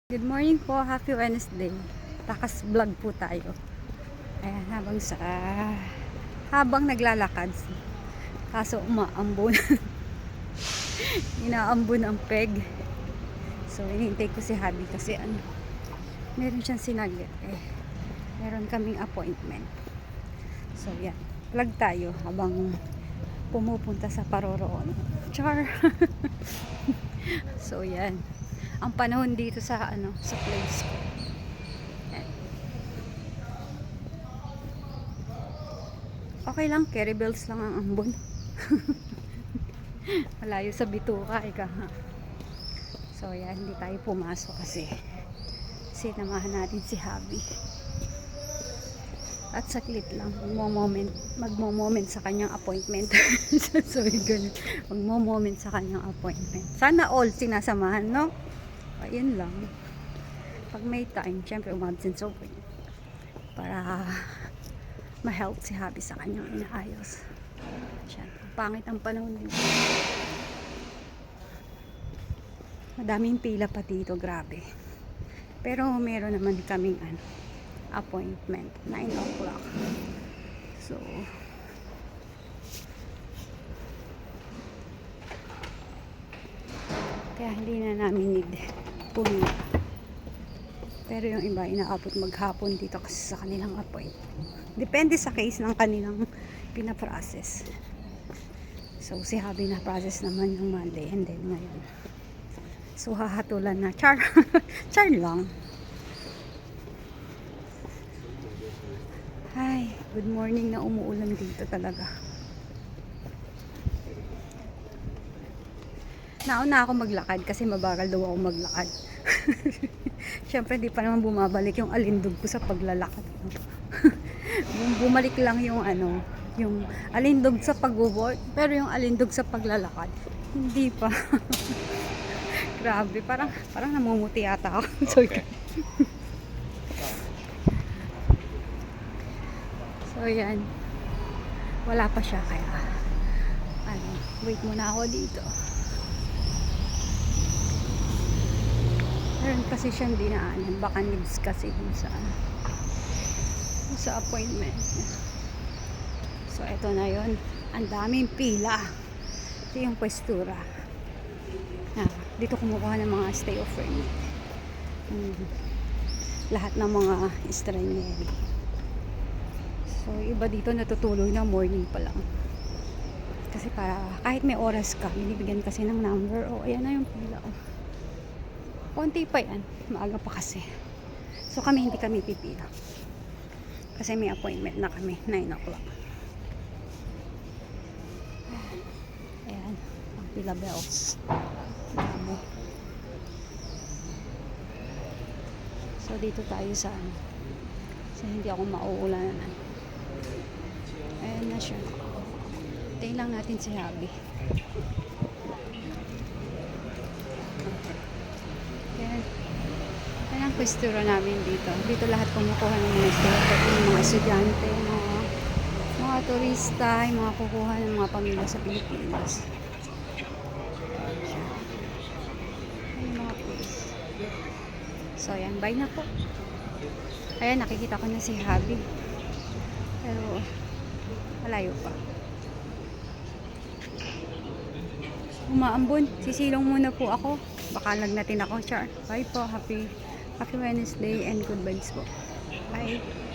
Good morning po, happy Wednesday. Takas vlog po tayo. Ayan, habang naglalakad. Kaso umaambon. Inaambon ang peg. So hinihintay ko si Habi kasi meron siyang sinaglit meron kaming appointment. So yan, vlog tayo habang pumupunta sa Paroroon. Char. So yan. Ang panahon dito sa sa place ko. Ayan. Okay lang, carry bells lang ang ambon. Malayo sa bituka, ika. So yan, hindi tayo pumasok kasi sinamahan natin si Habi. At saglit lang, magmo-moment sa kanyang appointment. Sorry, ganun. Magmo-moment sa kanyang appointment. Sana all sinasamahan, no? Ayun lang. Pag may time, syempre umabsent so para ma-help si Habi sa kanyang inaayos. Yan. Pangit ang panahon dito. Madaming pila pa dito, grabe. Pero meron naman kaming appointment 9 o'clock. So kaya hindi na namin need pumunta. Pero yung iba inaabot maghapon dito kasi sa kanilang appointment. Depende sa case ng kanilang pinaprocess. So si Habi na process naman yung Monday and then ngayon. So hahatulan na. Char. Char lang. Ay, good morning na umuulan dito talaga. Nauna ako maglakad kasi mabagal daw ako maglakad. Siyempre di pa naman bumabalik yung alindog ko sa paglalakad. Bumalik lang yung yung alindog sa pag-work, pero yung alindog sa paglalakad hindi pa. Grabe, parang namumuti yata ako. Sorry. So yan. Wala pa siya kaya wait muna ako dito. Meron kasi siyang dinaanan, baka needs kasi dun sa appointment niya. So eto na yon, ang daming pila. Ito yung pwestura. Dito kumukuha ng mga stay offer niya. Lahat ng mga estrangeri. So iba dito natutulog na morning pa lang. Kasi para kahit may oras ka, binibigyan kasi ng number. Ayan na yung pila. Konti pa yan. Maaga pa kasi. So kami hindi kami pipila. Kasi may appointment na kami. 9 o'clock. Ayan. Ang pila bells. Damo. So dito tayo sa hindi ako mauulanan. Ayan na siya. Tayin lang natin si Habi. Yan ang pwestura namin dito. Dito lahat kumukuha ng mga estudyante, yung mga estudyante, mga turista, yung mga kukuha ng mga pamilya sa Pilipinas. Yung mga police. So yan, bye na po. Ayan, nakikita ko na si Habi. Pero malayo pa. Umaambon. Sisilong muna po ako. Baka lagnatin ako, char. Bye po. Happy Wednesday and good vibes po. Bye.